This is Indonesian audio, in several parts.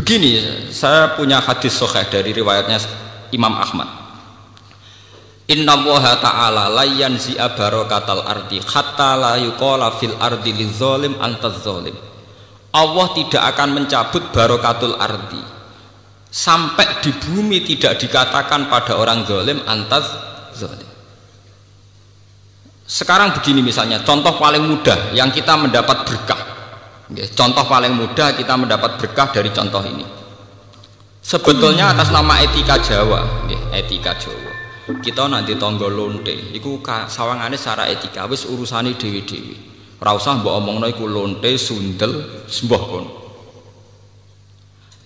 Begini, saya punya hadis sahih dari riwayatnya Imam Ahmad. Inna Allaha ta'ala la yanzi'a barakatal ardi hatta la yuqala fil ardi lizolim antaz zolim. Allah tidak akan mencabut barakatul ardi sampai di bumi tidak dikatakan pada orang zolim antaz zolim. Sekarang begini misalnya, contoh paling mudah yang kita mendapat berkah. Contoh paling mudah kita mendapat berkah dari contoh ini. Sebetulnya atas nama etika Jawa, etika Jawa. Kita nanti tonggo lonte, iku sawangane secara etika wis urusane dewi-dewi. Ora usah mbok omongno iku lonte, sundel, sembah kono.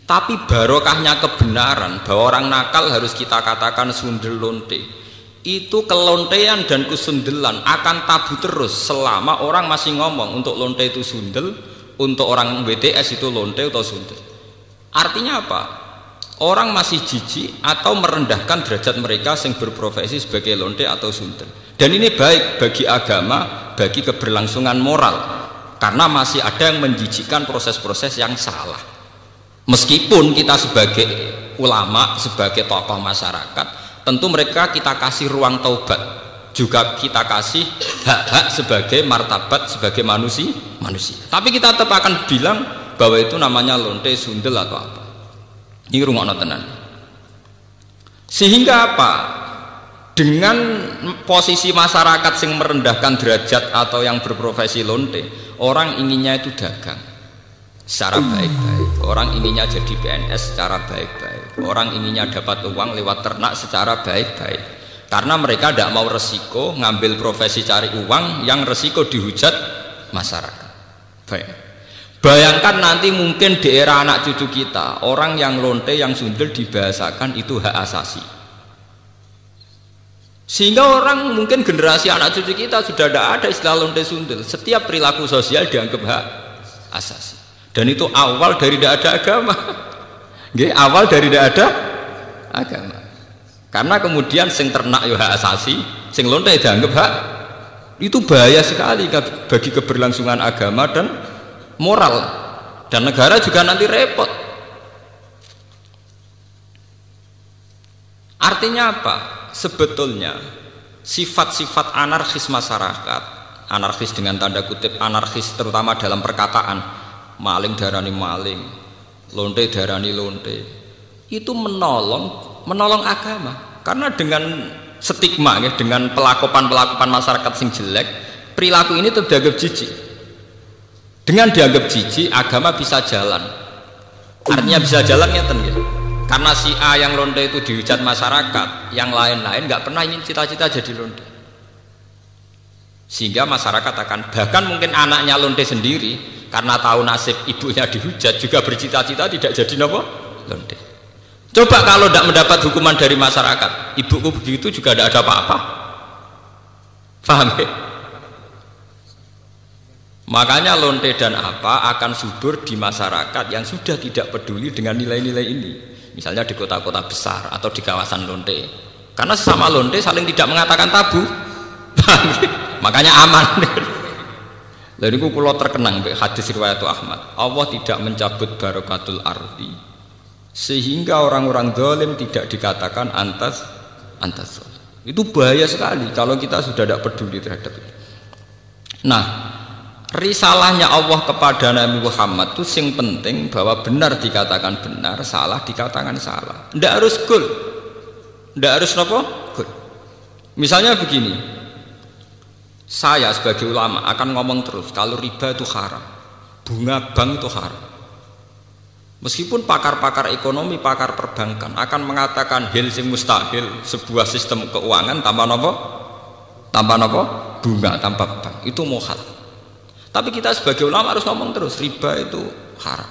Tapi barokahnya kebenaran bahwa orang nakal harus kita katakan sundel lonte. Itu kelontean dan kesundelan akan tabu terus selama orang masih ngomong untuk lonte itu sundel, untuk orang BTS itu lonte atau sundel. Artinya apa? Orang masih jijik atau merendahkan derajat mereka yang berprofesi sebagai lonte atau sundel. Dan ini baik bagi agama, bagi keberlangsungan moral, karena masih ada yang menjijikkan proses-proses yang salah. Meskipun kita sebagai ulama, sebagai tokoh masyarakat, tentu mereka kita kasih ruang taubat, juga kita kasih hak-hak sebagai martabat, sebagai manusia. Tapi kita tetap akan bilang bahwa itu namanya lonte, sundel atau apa. Ini rumah tenan. Sehingga apa? Dengan posisi masyarakat yang merendahkan derajat atau yang berprofesi lonte, orang inginnya itu dagang secara baik-baik. Orang inginnya jadi PNS secara baik-baik. Orang inginnya dapat uang lewat ternak secara baik-baik. Karena mereka tidak mau resiko ngambil profesi cari uang yang resiko dihujat masyarakat. Baik. Bayangkan nanti mungkin di era anak cucu kita, orang yang lonte, yang sundel dibahasakan itu hak asasi. Sehingga orang mungkin generasi anak cucu kita sudah tidak ada istilah lonte sundel. Setiap perilaku sosial dianggap hak asasi. Dan itu awal dari tidak ada agama. Awal dari tidak ada agama. Karena kemudian sing ternak yo hak asasi, sing lonte dianggap hak. Itu bahaya sekali bagi keberlangsungan agama dan moral, dan negara juga nanti repot. Artinya apa? Sebetulnya sifat-sifat anarkis masyarakat, anarkis dengan tanda kutip anarkis terutama dalam perkataan, maling darani maling, lonte darani lonte, itu menolong agama. Karena dengan stigma, dengan pelakupan masyarakat sing jelek, perilaku ini terdianggap jijik. Dengan dianggap jijik, agama bisa jalan. Artinya bisa jalan ngeten ya. Karena si A yang lonte itu dihujat masyarakat, yang lain-lain nggak pernah ingin cita-cita jadi lonte. Sehingga masyarakat akan, bahkan mungkin anaknya lonte sendiri, karena tahu nasib ibunya dihujat, juga bercita-cita tidak jadi lonte. Coba kalau tidak mendapat hukuman dari masyarakat, ibuku begitu juga tidak ada apa-apa. Paham ya? Makanya lonte dan apa akan subur di masyarakat yang sudah tidak peduli dengan nilai-nilai ini. Misalnya di kota-kota besar atau di kawasan lonte. Karena sesama lonte saling tidak mengatakan tabu. Makanya aman. Lalu itu kalau terkenang hadis riwayat Ahmad. Allah tidak mencabut barakatul ardi sehingga orang-orang zalim tidak dikatakan antas. Itu bahaya sekali kalau kita sudah tidak peduli terhadap itu. Nah, risalahnya Allah kepada Nabi Muhammad itu sing penting bahwa benar dikatakan benar, salah dikatakan salah. Tidak harus gol, tidak harus nopo gol. Misalnya begini, saya sebagai ulama akan ngomong terus kalau riba itu haram, bunga bank itu haram. Meskipun pakar-pakar ekonomi, pakar perbankan akan mengatakan hil sing mustahil, sebuah sistem keuangan tanpa nopo, bunga, tanpa bank itu muhal. Tapi kita sebagai ulama harus ngomong terus riba itu haram.